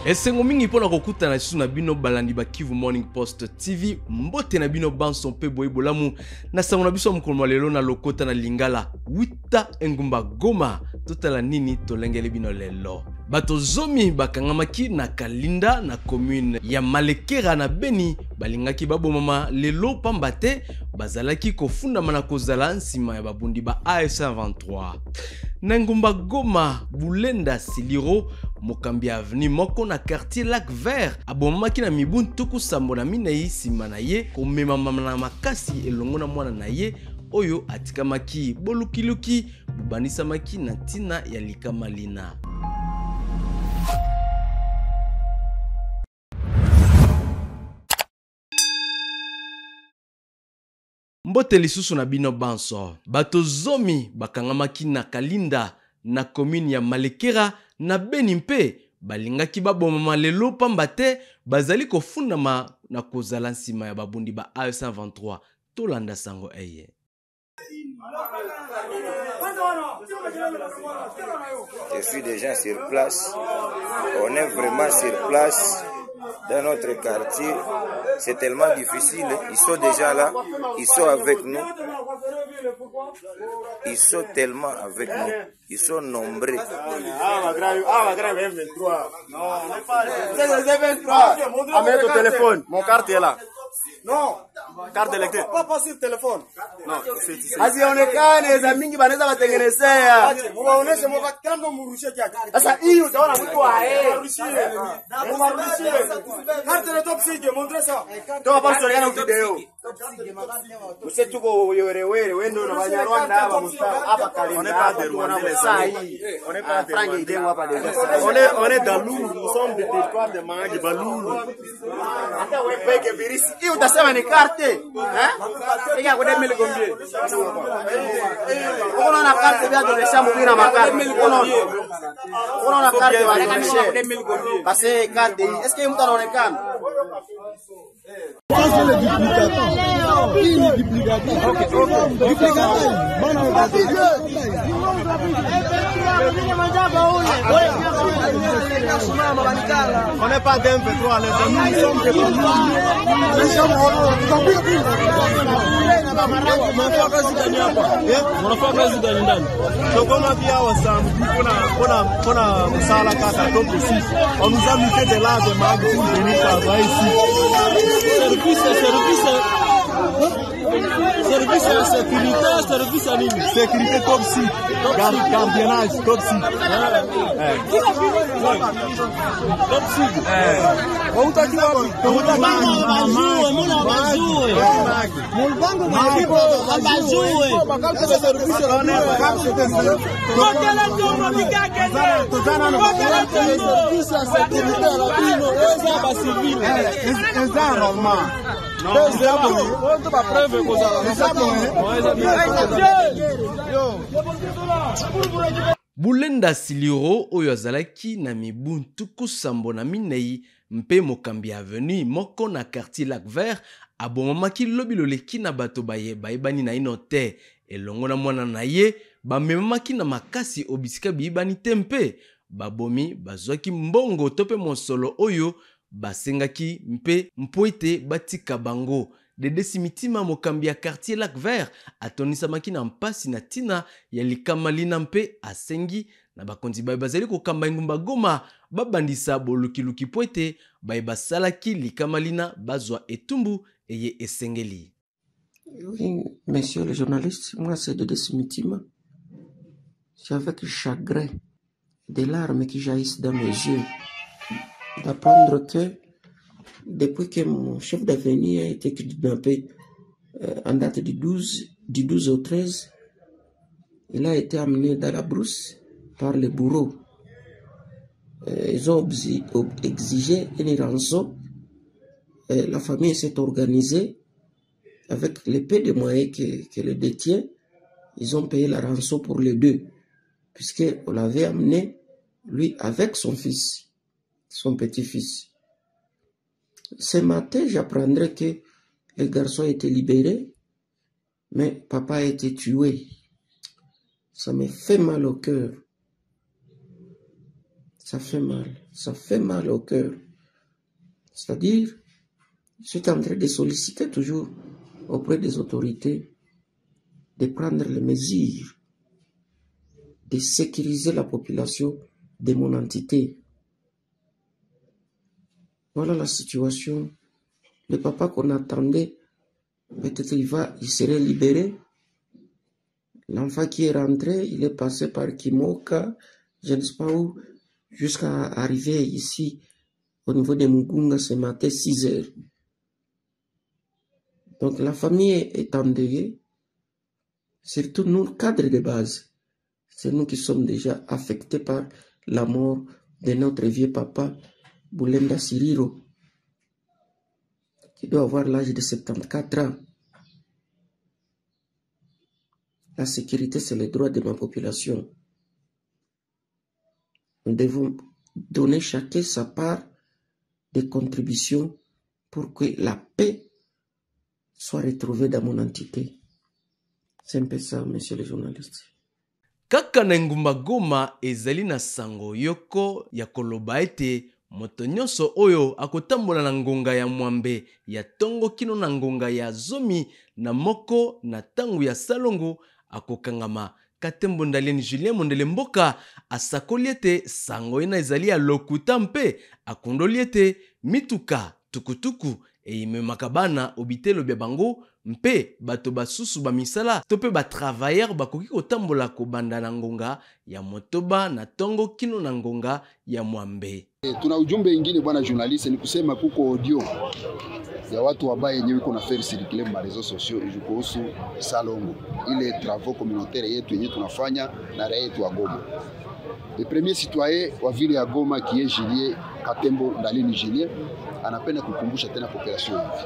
Esengo mingi pona kokuta na susu na bino balandi ba Kivu Morning Post TV mbote na bino banso pe boyebolamu na sango na biso mukolo lelo na lokota na Lingala wita engumba Goma totala nini tolengele bino lelo. Bato zomi bakangamaki na Kalinda na commune ya Malekera na Beni balingaki babomama lelo pambate bazalaki kofundama na kozala nsima ya babundi ba AS23. Na ngumba Goma Bulenda Siliro mokambi aveni moko na quartier Lac Vert abomaki na mibun tuku sambo na minei sima na ye komema na makasi elongo na mwana na ye oyo atikamaki bolukiluki bubanisamaki na tina ya likamalina. Mbote lisusu na bino banso bato zomi bakangamaki na Kalinda na commune ya Malekera na Beni mpe balingaki babomama lelo pambate bazali kofundama na kozala nsima ya babundi ba AS23 tolanda sango eye. Je suis déjà sur place. On est vraiment sur place dans notre quartier. C'est tellement difficile. Ils sont déjà là. Ils sont avec nous. Ils sont tellement avec nous. Ils sont nombreux. Amène ton téléphone. Mon carte est là. Non, carte d'électeur. pas sur téléphone. Non, Azionekane za mingi banaweza watengenezea. Muwaoneshe mwakatando murushe kiasi. Sasa hiyo utaona mtu wa Mumarudishie. Carte de top sige, montre ça. Toa pastor yana video. Mse tuko yorewere wendo na Banyarwanda hapa mustao hapa Kalinda. On est pas frange idée hapa déjà. On est dans Loulou, nous sommes des territoires de Mangi, Baloulou. Hata wewe peke birisi. Hiyo utasema ni carte. Ega kwa 2000 combien? On a carte bien de chambre bien ma carte. On a carte wa kanishe 2000 combien? Parce que carte est-ce que mtu anaonekana? On n'est pas d'un peu trop à l'aise. Nous sommes des on nous a mis de là de mag pour venir travailler ici. Service à sécurité, service à ligne. Sécurité top si. Gardiennage top si. Top si. Bulenda Siliro oyo azalaki na mibuntu kusambo na minei mpe mokambi aveni moko na quartier Lac Vert abomamaki lobi loleki na bato bayebani na ino te elongo na mwana na ye bamemamaki na makasi obisika biyibani te mpe babomi bazwaki mbongo to pe mosolo oyo basengaki mpe mpoite batika bango. Dede Simitima mokambi ya quartier Lac Vert atonisamaki na mpasi na tina ya likamalina mpe asengi na bakonzi bazali kokamba ngumba Goma babandisa bolukiluki poete basalaki likamalina bazwa etumbu eye esengeli. Oui, messieurs les journalistes, moi c'est Dede Simitima. C'est avec chagrin, des larmes qui jaillissent dans mes yeux, d'apprendre que depuis que mon chef d'avenue a été kidnappé en date du 12 au 13, il a été amené dans la brousse par les bourreaux. Ils ont exigé une rançon. La famille s'est organisée avec les peu de moyens que le détient. Ils ont payé la rançon pour les deux, puisqu'on l'avait amené, lui, avec son fils, son petit-fils. Ce matin, j'apprendrai que le garçon a été libéré, mais papa a été tué. Ça me fait mal au cœur. ça fait mal au cœur. C'est-à-dire, je suis en train de solliciter toujours auprès des autorités de prendre les mesures, de sécuriser la population de mon entité. Voilà la situation. Le papa qu'on attendait, peut-être il serait libéré. L'enfant qui est rentré, il est passé par Kimoka, je ne sais pas où, jusqu'à arriver ici, au niveau de Mugunga, ce matin, 6 heures. Donc la famille est endeuillée, surtout nous, cadres de base. C'est nous qui sommes déjà affectés par la mort de notre vieux papa, Boulenda Siriro, qui doit avoir l'âge de 74 ans. La sécurité, c'est le droit de ma population. Nous devons donner chacun sa part de contribution pour que la paix soit retrouvée dans mon entité. C'est un peu ça, monsieur le journaliste. Kaka na ngumba Goma ezali na sango yoko ya koloba ete moto nyonso oyo akotambola na ngonga ya mwambe ya tongo kino na ngonga ya zomi na moko na tangu ya salongo akokangama. Katembo Ndaleni Julien Mondele Mboka asakoli ete sango ena ezali ya lokuta mpe akondoli ete mituka tukutuku eyimemaka bana obitelo bya bango mpe bato basusu bamisala to mpe batravailleur bakoki kotambola kobanda na ngonga ya motoba na tongo kino na ngonga ya mwambe. Tuna ujumbe ingine bwana journaliste, ni kusema kuko audio ya watu wabaya yenyewe iko na faire circuler ma réseaux sociaux kuhusu Salongo, ile travaux communautaire yetu yenyewe tunafanya na raia yetu wa Goma. Le premier citoyen wa ville ya Goma qui est Julien Katembo Ndaleni Julien anapenda kukumbusha tena population hivi.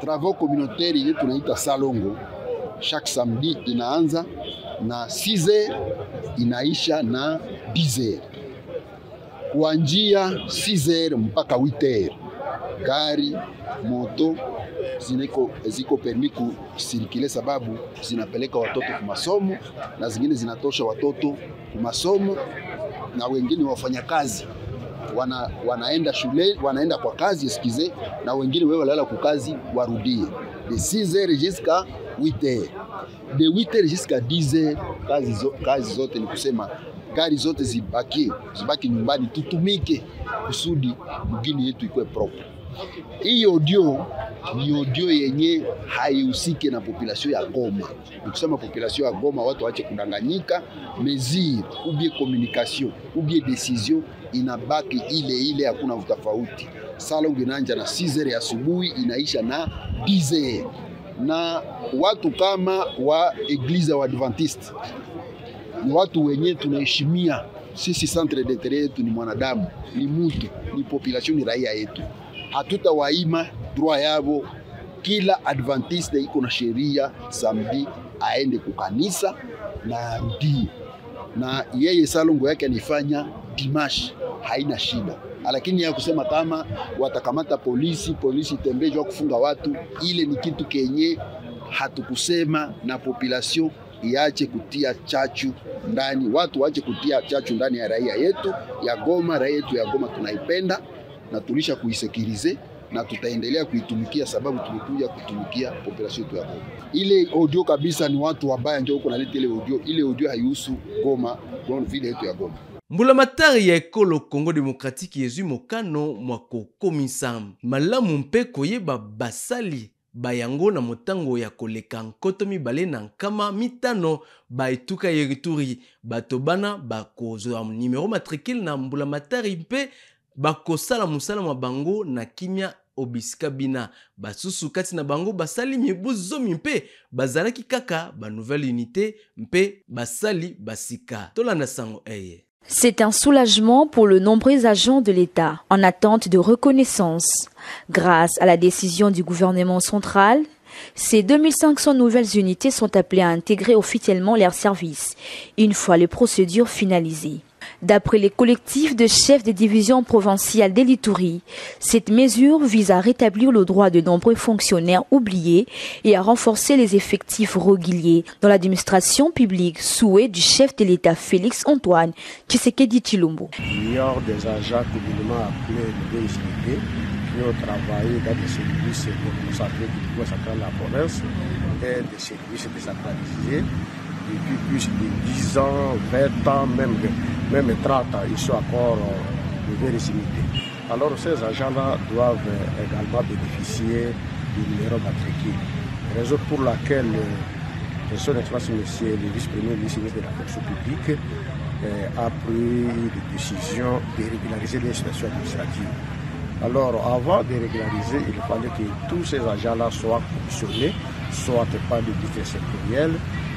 Travaux communautaire yetu tunaita Salongo, chaque samedi inaanza na 6h inaisha na 10h. Kuanzia 6h mpaka 8h. Gari, moto ziko permis kusirikile sababu zinapeleka watoto kwa masomo na zingine zinatosha watoto kwa masomo na wengine wafanyakazi wanaenda shule, wanaenda kwa kazi eskize, na wengine wewe walala kwa kazi warudie. De 6h jusqu'à 8h. De 8h jusqu'à 10h kazi zote ni kusema gari zote zibaki nyumbani, tutumike kusudi mgini yetu ikuwe propre. Hii audio ni audio yenye haihusiki na population ya Goma. Nikisema population ya Goma, watu waache kudanganyika. Mesure ou bien communication ou bien décision inabaki ile, hakuna utofauti. Salongo inaanza na 6h ya asubuhi inaisha na 10h. Na watu kama wa Eglise wa Adventiste ni watu wenye tunaheshimia. Sisi centre d'intérêt yetu ni mwanadamu, ni mtu, ni population, ni raia yetu. Hatutawaima droit yabo. Kila Adventiste iko na sheria, samedi aende kukanisa na arudie. Na yeye Salongo yake anifanya dimash, haina shida. Lakini ya kusema kama watakamata polisi tembejo kufunga watu, ile ni kitu kenye hatukusema, na population iache kutia chachu ndani, watu waache kutia chachu ndani ya raia yetu ya Goma. Raia yetu ya Goma tunaipenda na tulisha kuisekirize na tutaendelea kuitumikia, sababu tumekuja kutumikia population yetu ya Goma. Ile audio kabisa ni watu wabaya ndio uko naleta ile audio. Ile audio haihusu Goma, kwa vile yetu ya Goma. Mbulamatari ya ekolo Congo Démocratique Yezu Mokano mwako komisa malamu mpe koyeba basali bayango na motango ya koleka nkoto mibale na nkama mitano baetuka yerituri batobana bakozwa numero matricule na mbulamatari mpe bakosala musala mabango na kimia obisika bina basusu kati na bango basali mibu zomi mpe bazalaki kaka ba nouvelle unité mpe basali basika tolanda sango eye. C'est un soulagement pour le nombreux agents de l'État en attente de reconnaissance. Grâce à la décision du gouvernement central, ces 2500 nouvelles unités sont appelées à intégrer officiellement leurs services, une fois les procédures finalisées. D'après les collectifs de chefs des divisions provinciales de l'Ituri, cette mesure vise à rétablir le droit de nombreux fonctionnaires oubliés et à renforcer les effectifs réguliers dans l'administration publique, souhait du chef de l'État Félix Antoine Tshisekedi Tshilombo. Il y a des agents communément appelés les DSPD qui ont travaillé dans des services consacrés du à la province et des services désacralisés depuis plus de 10 ans, 20 ans, même 30 ans, ils sont encore de vérisimité. Alors ces agents-là doivent également bénéficier du numéro matricule. Raison pour laquelle son Excellence Monsieur le vice-premier ministre de la fonction publique a pris des décisions de régulariser les situations administratives. Alors avant de régulariser, il fallait que tous ces agents-là soient commissionnés, soit par le directeur sectoriel,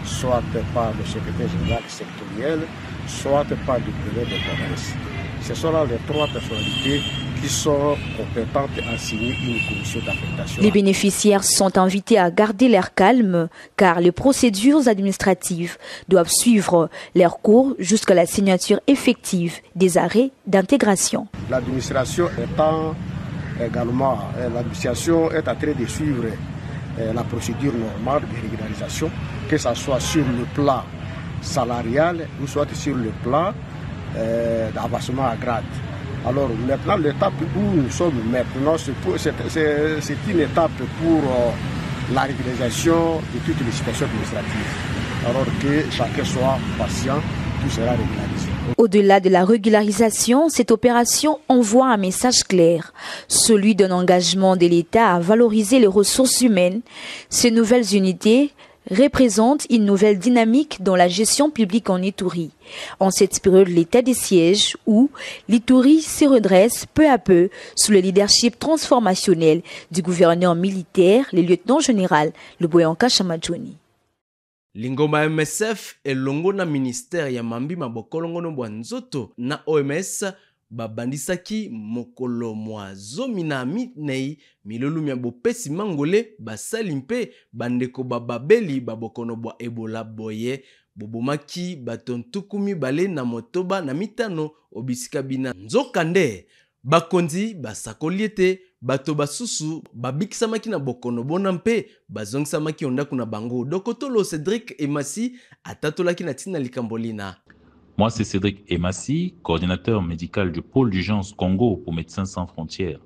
soit par le secrétaire général sectoriel, soit par le bureau de commerce. Ce sont là les trois personnalités qui sont compétentes à signer une commission d'affectation. Les bénéficiaires sont invités à garder leur calme car les procédures administratives doivent suivre leur cours jusqu'à la signature effective des arrêts d'intégration. L'administration est en train de suivre la procédure normale de régularisation, que ce soit sur le plan salarial ou soit sur le plan d'avancement à grade. Alors maintenant, l'étape où nous sommes maintenant, c'est une étape pour la régularisation de toutes les situations administratives. Alors que chacun soit patient, tout sera régularisé. Au-delà de la régularisation, cette opération envoie un message clair, celui d'un engagement de l'État à valoriser les ressources humaines. Ces nouvelles unités représentent une nouvelle dynamique dans la gestion publique en Ituri. En cette période l'état des sièges où l'Ituri se redresse peu à peu sous le leadership transformationnel du gouverneur militaire, le lieutenant-général Luboyanka Chamadjoni. Lingomba MSF elongo na ministère ya mambi mabokolongo bwa nzoto na OMS babandisaki mokolo mwa zomi na minei milolu mya bopesi mangole basali mpe bandeko bababeli babokono bwa Ebola boye bobomaki batontukumi bale na motoba na mitano obisika bina nzokande bakonzi basakoli ete bato basusu babikisamaki na bokono bona mpe bazongisamaki ondaku na bango. Dokotolo Cédric Emassi atatolaki na tina likambolina. Moi, c'est Cédric Emassi, coordinateur médical du pôle d'urgence Congo pour Médecins sans frontières.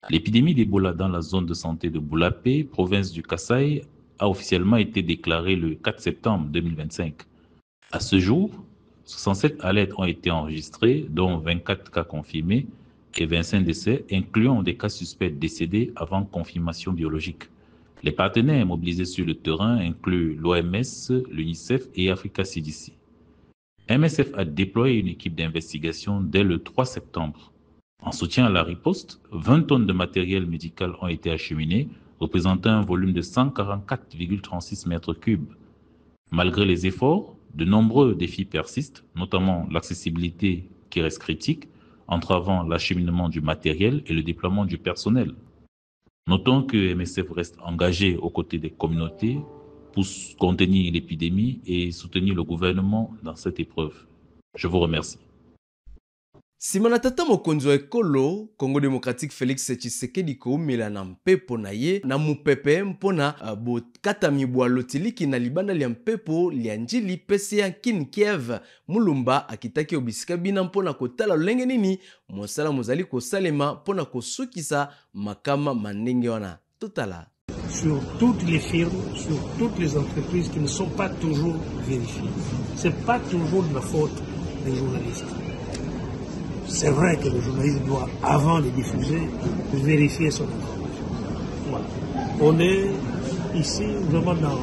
L'épidémie d'Ebola dans la zone de santé de Boulapé, province du Kasaï, a officiellement été déclarée le 4 septembre 2025. À ce jour, 67 alertes ont été enregistrées, dont 24 cas confirmés et 25 décès, incluant des cas suspects décédés avant confirmation biologique. Les partenaires mobilisés sur le terrain incluent l'OMS, l'UNICEF et Africa CDC. MSF a déployé une équipe d'investigation dès le 3 septembre. En soutien à la riposte, 20 tonnes de matériel médical ont été acheminées, représentant un volume de 144,36 mètres cubes. Malgré les efforts, de nombreux défis persistent, notamment l'accessibilité qui reste critique, entravant l'acheminement du matériel et le déploiement du personnel. Notons que MSF reste engagé aux côtés des communautés pour contenir l'épidémie et soutenir le gouvernement dans cette épreuve. Je vous remercie. Simana tata mokonzo ekolo Congo démocratique Félix Tshisekedi koumela na mpepo na ye na mupepe mpona bokata mibwa lotiliki na libanda lia mpepo lia njili pese ya kin Kiev mulumba akitaki obisika bina mpona kotala lolenge nini mosala mozali kosalema mpona kosukisa makama mandenge wana totala. Sur toutes les firmes, sur toutes les entreprises qui ne sont pas toujours vérifiées. C'est pas toujours de la faute des journalistes. C'est vrai que le journaliste doit, avant de diffuser, vérifier son information. Voilà. On est ici vraiment dans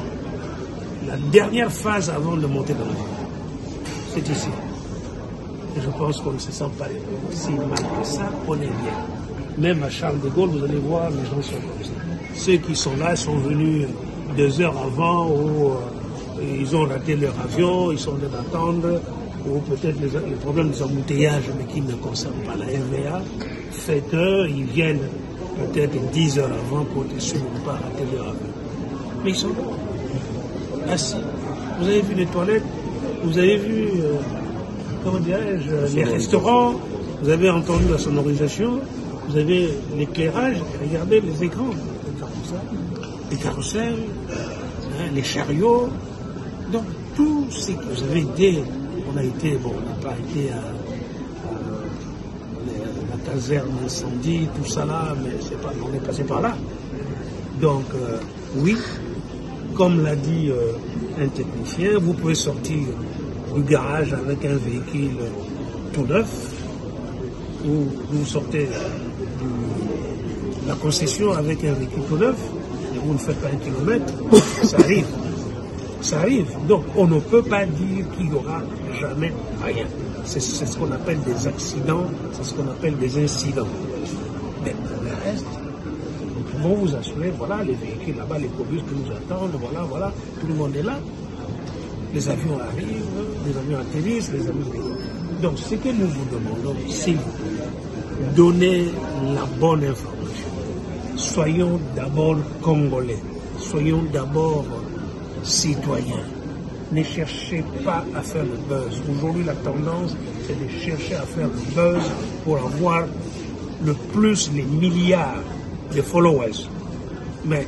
la dernière phase avant de monter dans l'avion. C'est ici. Et je pense qu'on ne se sent pas si mal que ça, on est bien. Même à Charles de Gaulle, vous allez voir, les gens sont comme ça. Ceux qui sont là sont venus 2 heures avant ou ils ont raté leur avion, ils sont en train d'attendre. Ou peut-être les problèmes des embouteillages, mais qui ne concernent pas la RVA, fait qu'ils viennent peut-être 10 heures avant pour être sûrs de ne pas rater leur avion. Mais ils sont là, assis. Vous avez vu les toilettes, vous avez vu comment dirais-je, les restaurants, vous avez entendu la sonorisation, vous avez l'éclairage, regardez les écrans, les carousels, hein, les chariots. Donc tout ce que vous avez été, on n'a pas été à la caserne incendie, tout ça là, mais on est passé par là. Donc oui, comme l'a dit un technicien, vous pouvez sortir du garage avec un véhicule tout neuf, ou vous sortez de la concession avec un véhicule tout neuf, et vous ne faites pas 1 kilomètre, ça arrive. Ça arrive. Donc on ne peut pas dire qu'il n'y aura jamais rien. C'est ce qu'on appelle des accidents, c'est ce qu'on appelle des incidents. Mais pour le reste, nous pouvons vous assurer, voilà, les véhicules là-bas, les cobus qui nous attendent, voilà, tout le monde est là. Les avions arrivent, les avions atterrissent, les avions... Donc ce que nous vous demandons, c'est donner la bonne information. Soyons d'abord Congolais, soyons d'abord citoyens. Ne cherchez pas à faire le buzz. Aujourd'hui, la tendance, c'est de chercher à faire le buzz pour avoir le plus, les milliards de followers. Mais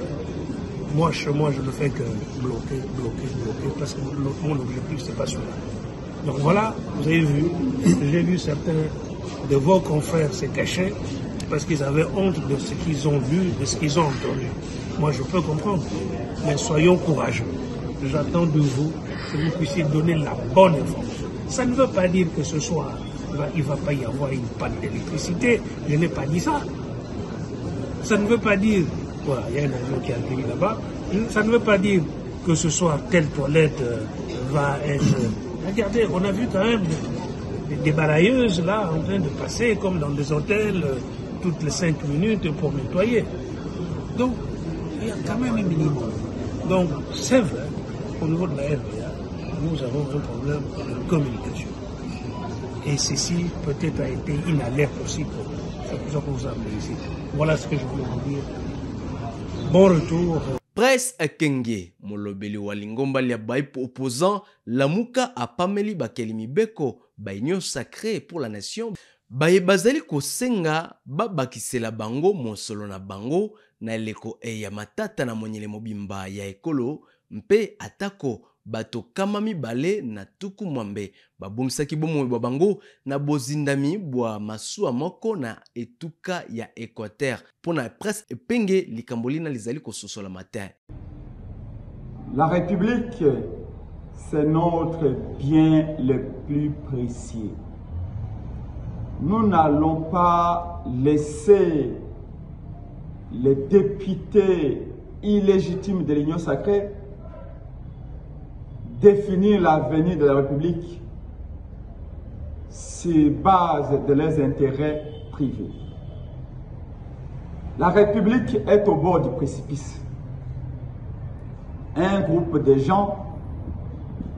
moi, chez moi, je ne fais que bloquer, parce que mon objectif, c'est pas celui-là. Donc voilà, vous avez vu, j'ai vu certains de vos confrères se cacher parce qu'ils avaient honte de ce qu'ils ont vu, de ce qu'ils ont entendu. Moi, je peux comprendre, mais soyons courageux. J'attends de vous que vous puissiez donner la bonne information. Ça ne veut pas dire que ce soir, il ne va pas y avoir une panne d'électricité. Je n'ai pas dit ça. Ça ne veut pas dire, voilà, il y a un avion qui a atterri là-bas. Ça ne veut pas dire que ce soir, telle toilette va être... Regardez, on a vu quand même des balayeuses là en train de passer comme dans des hôtels toutes les 5 minutes pour nettoyer. Donc, il y a quand même un minimum. Donc, c'est vrai, au niveau de la RVA, nous avons un problème de communication. Et ceci peut-être a été une alerte aussi pour ce que vous appelez ici. Voilà ce que je voulais vous dire. Bon retour. Presse Ekenge, molobeli walingomba lia baipo opposant, Lamuka a pameli bakelimi beko, baignon sacré pour la nation. Baye bazali kosenga babakisela bango mosolo na bango na eleko ya matata na monyele mobimba ya ekolo mpe atako bato kama mibale na tuku mwambe babungisaki bomoi bwa bango na bozindami bwa masuwa moko na etuka ya Équateur pona presse epenge likambolina lizali kososola matin. La République, c'est notre bien le plus précieux. Nous n'allons pas laisser les députés illégitimes de l'Union sacrée définir l'avenir de la République sur base de leurs intérêts privés. La République est au bord du précipice. Un groupe de gens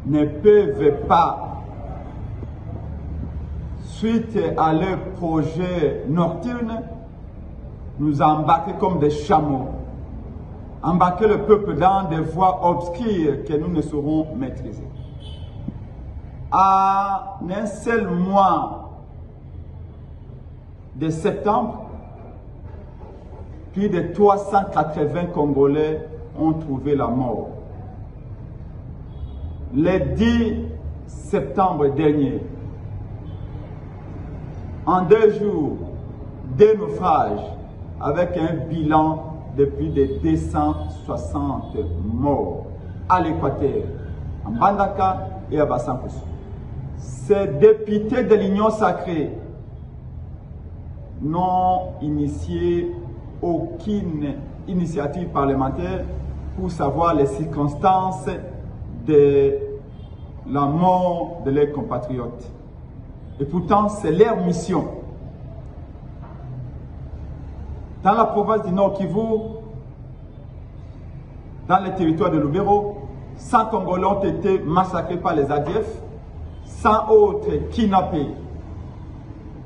ne peuvent pas, suite à leur projet nocturne, nous embarquer comme des chameaux, embarquer le peuple dans des voies obscures que nous ne saurons maîtriser. En un seul mois de septembre, plus de 380 Congolais ont trouvé la mort. Le 10 septembre dernier, en 2 jours, 2 naufrages avec un bilan de plus de 260 morts à l'Équateur, en Bandaka et à Bassankosso. Ces députés de l'Union sacrée n'ont initié aucune initiative parlementaire pour savoir les circonstances de la mort de leurs compatriotes. Et pourtant, c'est leur mission. Dans la province du Nord Kivu, dans le territoire de Lubero, 100 Congolais ont été massacrés par les ADF, 100 autres kidnappés.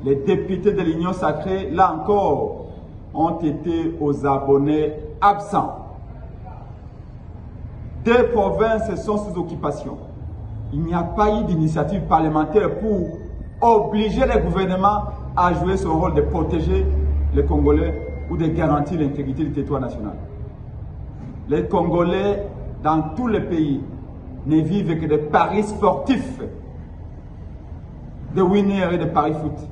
Les députés de l'Union sacrée, là encore, ont été aux abonnés absents. 2 provinces sont sous occupation. Il n'y a pas eu d'initiative parlementaire pour obliger les gouvernements à jouer son rôle de protéger les Congolais ou de garantir l'intégrité du territoire national. Les Congolais, dans tous les pays, ne vivent que des paris sportifs, de winners et de paris foot,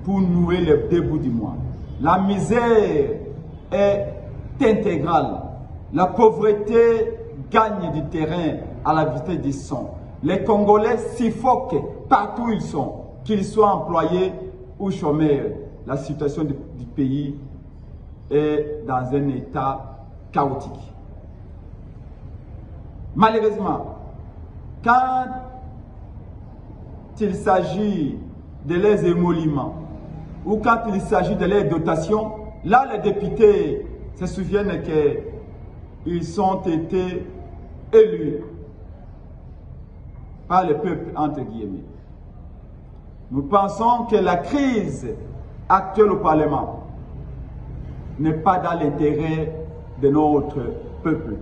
pour nouer le début du mois. La misère est intégrale. La pauvreté gagne du terrain à la vitesse du son. Les Congolais suffoquent partout où ils sont, qu'ils soient employés ou chômeurs. La situation du pays est dans un état chaotique. Malheureusement, quand il s'agit de leurs émoluments ou quand il s'agit de leurs dotations, là les députés se souviennent qu'ils ont été élus par le peuple, entre guillemets. Nous pensons que la crise actuelle au Parlement n'est pas dans l'intérêt de notre peuple.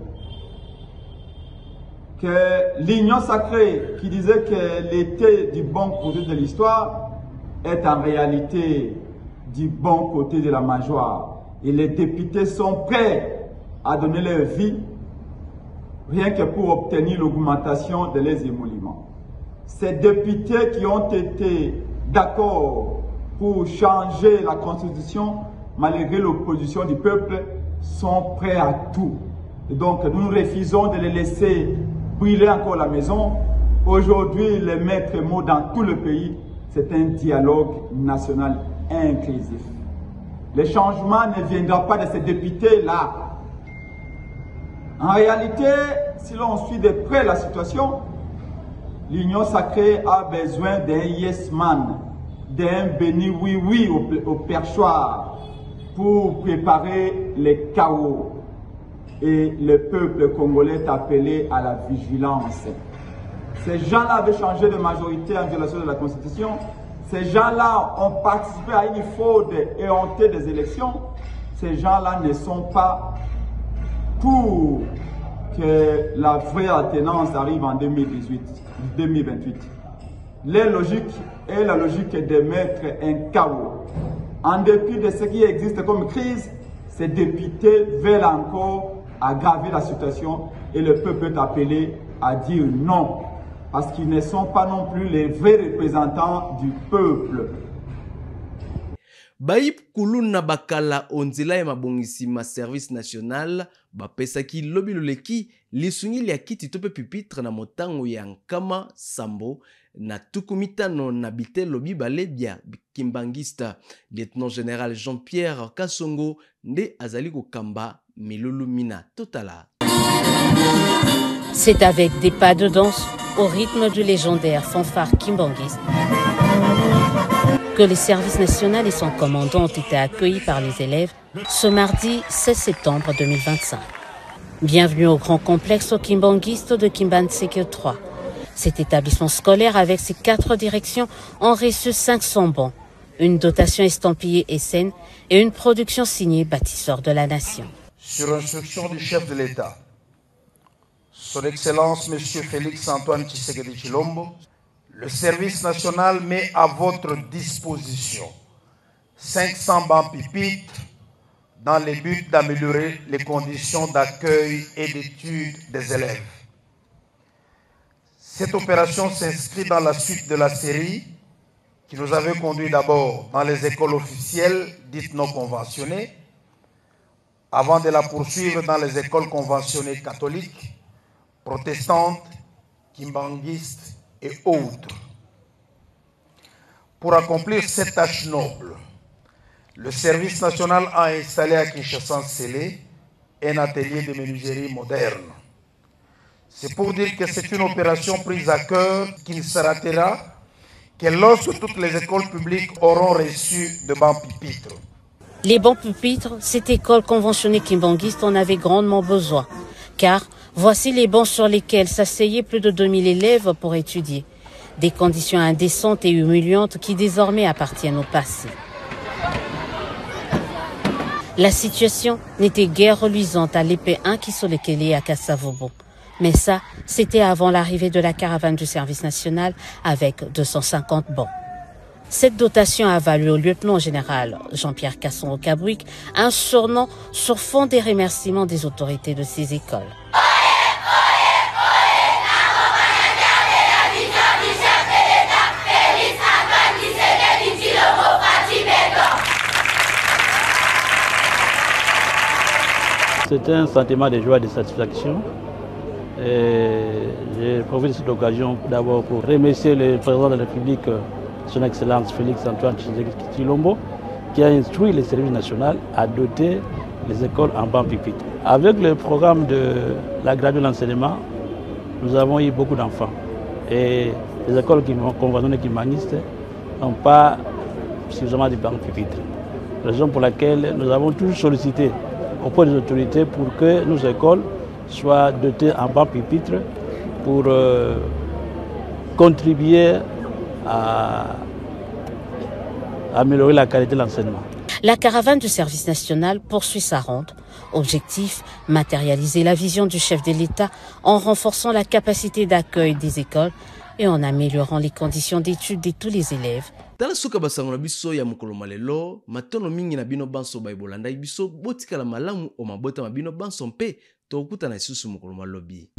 Que l'Union sacrée qui disait qu'elle était du bon côté de l'histoire est en réalité du bon côté de la mangeoire. Et les députés sont prêts à donner leur vie rien que pour obtenir l'augmentation de leurs émoluments. Ces députés qui ont été d'accord pour changer la Constitution, malgré l'opposition du peuple, sont prêts à tout. Et donc nous refusons de les laisser brûler encore la maison. Aujourd'hui, le maître mot dans tout le pays, c'est un dialogue national inclusif. Le changement ne viendra pas de ces députés-là. En réalité, si l'on suit de près la situation, l'Union sacrée a besoin d'un yes man, d'un béni oui-oui au perchoir pour préparer les chaos. Et le peuple congolais est appelé à la vigilance. Ces gens-là avaient changé de majorité en violation de la Constitution. Ces gens-là ont participé à une fraude et hontée des élections. Ces gens-là ne sont pas pour que la vraie alternance arrive en 2028. Leur logique est la logique de mettre un chaos. En dépit de ce qui existe comme crise, ces députés veulent encore aggraver la situation et le peuple est appelé à dire non, parce qu'ils ne sont pas non plus les vrais représentants du peuple. Baïb Kuluna Bakala onzela ya mabongisi ma service national bapesaki lobi loleki lisungili ya kiti tope pupitre na motango ya nkama sambo na tukumitano na bite lobi balebia kimbangista. Lieutenant général Jean-Pierre Kasongo nde azali kokamba milulu mina totala. C'est avec des pas de danse au rythme du légendaire fanfare kimbangiste que les services nationaux et son commandant ont été accueillis par les élèves ce mardi 16 septembre 2025. Bienvenue au grand complexe kimbanguiste de Kimbantseke 3. Cet établissement scolaire avec ses 4 directions ont reçu 500 bons, une dotation estampillée SN et une production signée bâtisseur de la nation. Sur instruction du chef de l'État, Son Excellence M. Félix Antoine Tshisekedi Tshilombo, le service national met à votre disposition 500 bancs pupitres dans le but d'améliorer les conditions d'accueil et d'études des élèves. Cette opération s'inscrit dans la suite de la série qui nous avait conduit d'abord dans les écoles officielles dites non conventionnées, avant de la poursuivre dans les écoles conventionnées catholiques, protestantes, kimbanguistes et autres. Pour accomplir cette tâche noble, le service national a installé à Kinshasa-Nsele un atelier de menuiserie moderne. C'est pour dire que c'est une opération prise à cœur qui ne s'arrêtera que lorsque toutes les écoles publiques auront reçu de bancs pupitres. Les bancs pupitres, cette école conventionnée kimbanguiste en avait grandement besoin, car voici les bancs sur lesquels s'asseyaient plus de 2000 élèves pour étudier. Des conditions indécentes et humiliantes qui désormais appartiennent au passé. La situation n'était guère reluisante à l'épée Inkisolekele à Kassavobo. Mais ça, c'était avant l'arrivée de la caravane du service national avec 250 bancs. Cette dotation a valu au lieutenant-général Jean-Pierre Casson-Cabruic un surnom sur fond des remerciements des autorités de ces écoles. C'est un sentiment de joie et de satisfaction. Je profite de cette occasion d'abord pour remercier le président de la République, son Excellence Félix-Antoine Tshisekedi-Tshilombo, qui a instruit le service national à doter les écoles en banc pupitre. Avec le programme de la gratuité de l'enseignement, nous avons eu beaucoup d'enfants. Et les écoles conventionnées humanistes n'ont pas suffisamment de bancs pupitres. Raison pour laquelle nous avons toujours sollicité auprès des autorités pour que nos écoles soient dotées en banc pupitre pour contribuer à améliorer la qualité de l'enseignement. La caravane du service national poursuit sa ronde. Objectif, matérialiser la vision du chef de l'État en renforçant la capacité d'accueil des écoles et en améliorant les conditions d'études de tous les élèves. Tala suka basango na biso ya mokolo malelo matono mingi na bino banso baibolanda biso botikala malamu o mabota mabino banso mpe tokuta na isusu mokolo malobi.